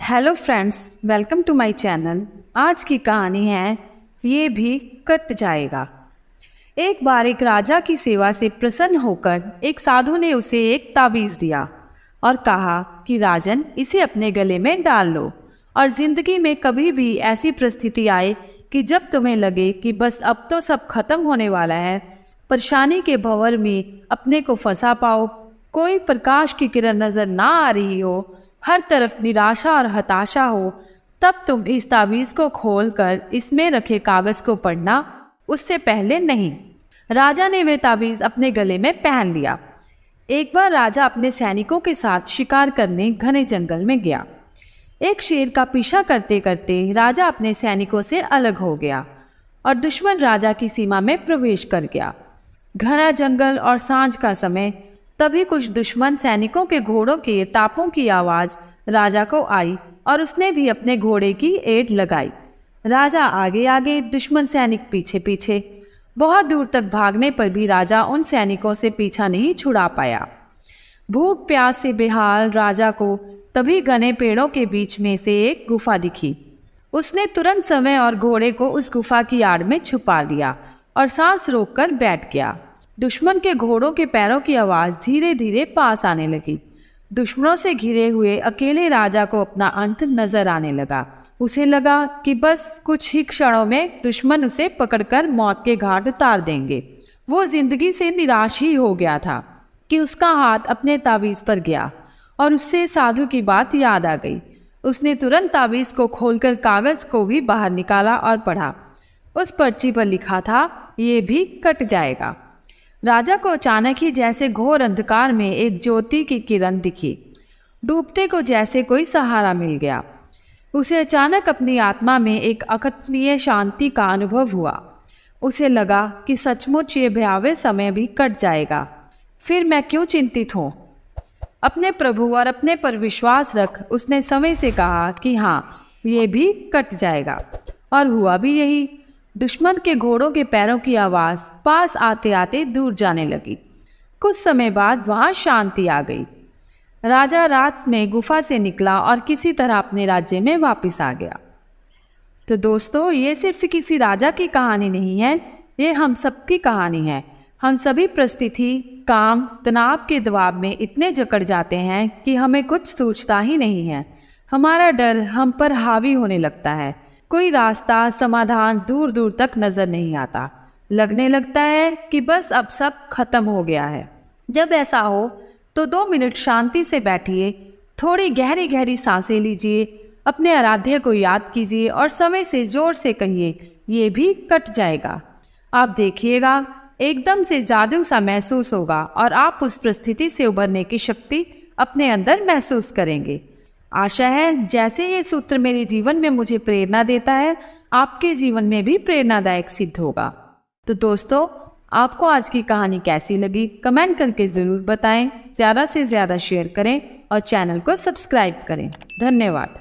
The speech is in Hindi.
Hello friends, welcome to my channel. आज की कहानी है ये भी कट जाएगा। एक बार एक राजा की सेवा से प्रसन्न होकर एक साधु ने उसे एक ताबीज़ दिया और कहा कि राजन, इसे अपने गले में डाल लो और ज़िंदगी में कभी भी ऐसी परिस्थिति आए कि जब तुम्हें लगे कि बस अब तो सब खत्म होने वाला है, परेशानी के भंवर में अपने को फंसा पाओ, कोई प्रकाश की किरण नज़र ना आ रही हो, हर तरफ निराशा और हताशा हो, तब तुम इस ताबीज़ को खोलकर इसमें रखे कागज़ को पढ़ना, उससे पहले नहीं। राजा ने वह ताबीज़ अपने गले में पहन लिया। एक बार राजा अपने सैनिकों के साथ शिकार करने घने जंगल में गया। एक शेर का पीछा करते करते राजा अपने सैनिकों से अलग हो गया और दुश्मन राजा की सीमा में प्रवेश कर गया। घना जंगल और सांझ का समय, तभी कुछ दुश्मन सैनिकों के घोड़ों के टापों की आवाज़ राजा को आई और उसने भी अपने घोड़े की एड़ लगाई। राजा आगे आगे, दुश्मन सैनिक पीछे पीछे। बहुत दूर तक भागने पर भी राजा उन सैनिकों से पीछा नहीं छुड़ा पाया। भूख प्यास से बेहाल राजा को तभी घने पेड़ों के बीच में से एक गुफा दिखी। उसने तुरंत समय और घोड़े को उस गुफा की आड़ में छुपा लिया और सांस रोककर बैठ गया। दुश्मन के घोड़ों के पैरों की आवाज़ धीरे धीरे पास आने लगी। दुश्मनों से घिरे हुए अकेले राजा को अपना अंत नजर आने लगा। उसे लगा कि बस कुछ ही क्षणों में दुश्मन उसे पकड़कर मौत के घाट उतार देंगे। वो जिंदगी से निराश ही हो गया था कि उसका हाथ अपने ताबीज़ पर गया और उससे साधु की बात याद आ गई। उसने तुरंत ताबीज़ को खोलकर कागज़ को भी बाहर निकाला और पढ़ा। उस पर्ची पर लिखा था, ये भी कट जाएगा। राजा को अचानक ही जैसे घोर अंधकार में एक ज्योति की किरण दिखी। डूबते को जैसे कोई सहारा मिल गया। उसे अचानक अपनी आत्मा में एक अकथनीय शांति का अनुभव हुआ। उसे लगा कि सचमुच ये भयावह समय भी कट जाएगा। फिर मैं क्यों चिंतित हूँ? अपने प्रभु और अपने पर विश्वास रख, उसने समय से कहा कि हाँ, ये भी कट जाएगा। और हुआ भी यही। दुश्मन के घोड़ों के पैरों की आवाज़ पास आते आते दूर जाने लगी। कुछ समय बाद वहाँ शांति आ गई। राजा रात में गुफा से निकला और किसी तरह अपने राज्य में वापस आ गया। तो दोस्तों, ये सिर्फ किसी राजा की कहानी नहीं है, ये हम सबकी कहानी है। हम सभी परिस्थिति, काम, तनाव के दबाव में इतने जकड़ जाते हैं कि हमें कुछ सूझता ही नहीं है। हमारा डर हम पर हावी होने लगता है। कोई रास्ता, समाधान दूर दूर तक नज़र नहीं आता। लगने लगता है कि बस अब सब खत्म हो गया है। जब ऐसा हो तो 2 मिनट शांति से बैठिए, थोड़ी गहरी गहरी सांसें लीजिए, अपने आराध्य को याद कीजिए और समय से जोर से कहिए, ये भी कट जाएगा। आप देखिएगा, एकदम से जादू सा महसूस होगा और आप उस परिस्थिति से उबरने की शक्ति अपने अंदर महसूस करेंगे। आशा है जैसे ये सूत्र मेरे जीवन में मुझे प्रेरणा देता है, आपके जीवन में भी प्रेरणादायक सिद्ध होगा। तो दोस्तों, आपको आज की कहानी कैसी लगी कमेंट करके ज़रूर बताएं। ज़्यादा से ज़्यादा शेयर करें और चैनल को सब्सक्राइब करें। धन्यवाद।